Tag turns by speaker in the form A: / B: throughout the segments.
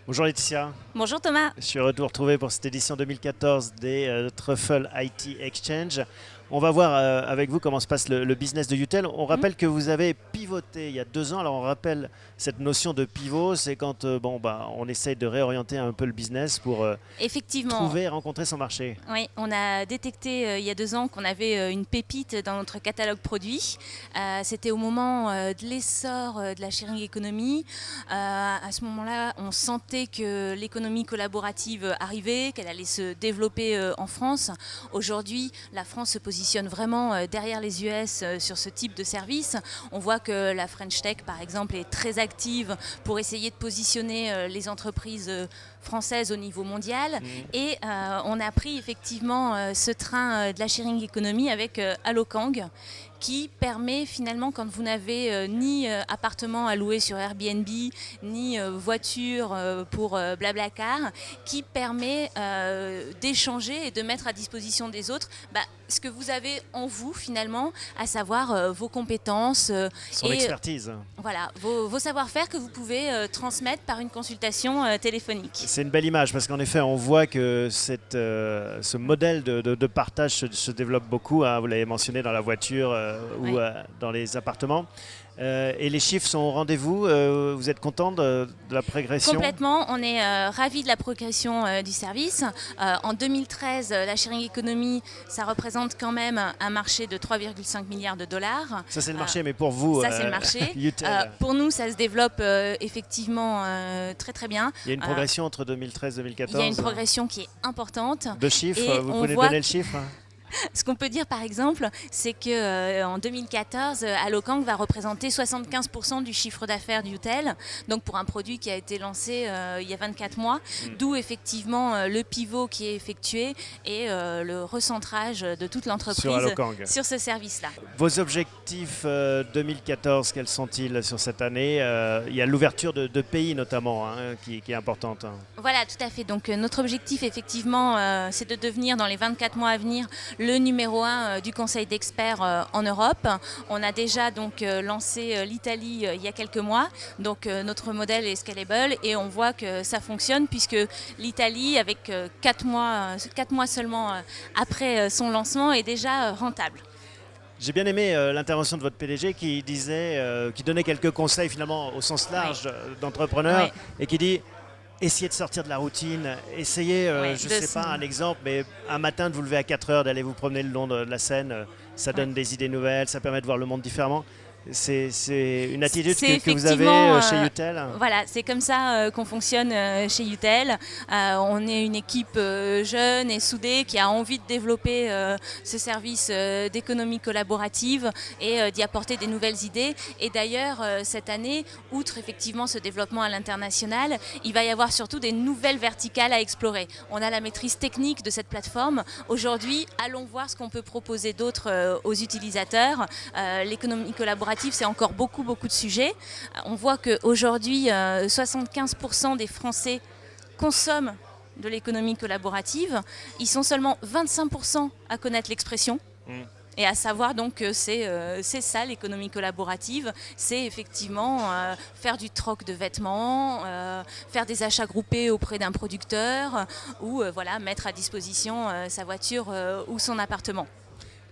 A: Bonjour Laetitia,
B: Bonjour Thomas.
A: je suis heureux de vous retrouver pour cette édition 2014 des Truffle IT Exchange. On va voir avec vous comment se passe le business de Utel. On
B: Hmm.
A: rappelle que vous avez pivoté il y a 2 ans. Alors on rappelle cette notion de pivot, c'est quand on essaye de réorienter un peu le business pour
B: Effectivement,
A: trouver et rencontrer son marché.
B: oui, on a détecté il y a 2 ans qu'on avait une pépite dans notre catalogue produit. C'était au moment de l'essor de la sharing economy. À ce moment-là, on sentait que l'économie collaborative arrivait, qu'elle allait se développer en France. Aujourd'hui, la France se positionne vraiment derrière les US sur ce type de service. On voit que la French Tech, par exemple, est très active pour essayer de positionner les entreprises françaises au niveau mondial. Et on a pris effectivement ce train de la sharing economy avec Allokang, qui permet finalement, quand vous n'avez ni appartement à louer sur Airbnb, ni voiture pour Blablacar, qui permet d'échanger et de mettre à disposition des autres ce que vous avez en vous finalement, à savoir vos compétences
A: Son
B: et
A: expertise.
B: voilà, vos savoir-faire que vous pouvez transmettre par une consultation téléphonique.
A: C'est une belle image parce qu'en effet, on voit que ce modèle de partage se développe beaucoup, hein, vous l'avez mentionné dans la voiture ou
B: Oui.
A: dans les appartements. Et les chiffres sont au rendez-vous. Vous êtes content de la progression?
B: Complètement, on est ravis de la progression du service. En 2013, la sharing economy, ça représente quand même un marché de 3,5 milliards de dollars.
A: Ça, c'est le marché, mais pour vous,
B: Ça, c'est le marché.
A: Utel,
B: Pour nous, ça se développe effectivement très très bien.
A: il y a une progression entre 2013 et 2014.
B: Il y a une progression qui est importante.
A: De chiffres,
B: Et
A: vous
B: on
A: pouvez
B: voit
A: donner le chiffre?
B: Ce qu'on peut dire par exemple, c'est qu'en 2014, Allokang va représenter 75% du chiffre d'affaires d'Utel, donc pour un produit qui a été lancé il y a 24 mois, d'où effectivement le pivot qui est effectué et le recentrage de toute
A: Sur
B: l'entreprise
A: Allokang.
B: sur ce service-là.
A: Vos objectifs 2014, quels sont-ils sur cette année? Il y a l'ouverture de pays notamment hein, qui est importante.
B: Voilà, tout à fait. Donc notre objectif effectivement, c'est de devenir dans les 24 mois à venir le numéro 1 du conseil d'experts en Europe. On a déjà donc lancé l'Italie il y a quelques mois. Donc notre modèle est scalable et on voit que ça fonctionne puisque l'Italie, avec 4 mois seulement après son lancement, est déjà rentable.
A: J'ai bien aimé l'intervention de votre PDG qui disait, qui donnait quelques conseils finalement au sens large d'entrepreneur
B: Oui.
A: et qui dit essayez de sortir de la routine, essayez,
B: Oui,
A: je ne sais pas, un exemple, mais un matin de vous lever à 4 heures, d'aller vous promener le long de la Seine, ça donne des idées nouvelles, ça permet de voir le monde différemment. C'est une attitude que vous avez chez Utel?
B: Voilà, c'est comme ça qu'on fonctionne chez Utel. On est une équipe jeune et soudée qui a envie de développer ce service d'économie collaborative et d'y apporter des nouvelles idées. Et d'ailleurs, cette année, outre effectivement ce développement à l'international, il va y avoir surtout des nouvelles verticales à explorer. On a la maîtrise technique de cette plateforme. Aujourd'hui, allons voir ce qu'on peut proposer d'autre aux utilisateurs. L'économie collaborative, c'est encore beaucoup de sujets. On voit qu'aujourd'hui, 75% des Français consomment de l'économie collaborative. Ils sont seulement 25% à connaître l'expression. Et à savoir donc que c'est ça l'économie collaborative, c'est effectivement faire du troc de vêtements, faire des achats groupés auprès d'un producteur ou voilà, mettre à disposition sa voiture ou son appartement.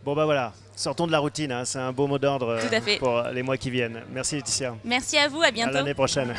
A: Bon bah voilà, sortons de la routine, hein, c'est un beau mot d'ordre
B: Tout à fait.
A: pour les mois qui viennent. Merci Laetitia,
B: Merci à vous, à
A: à
B: bientôt.
A: l'année prochaine.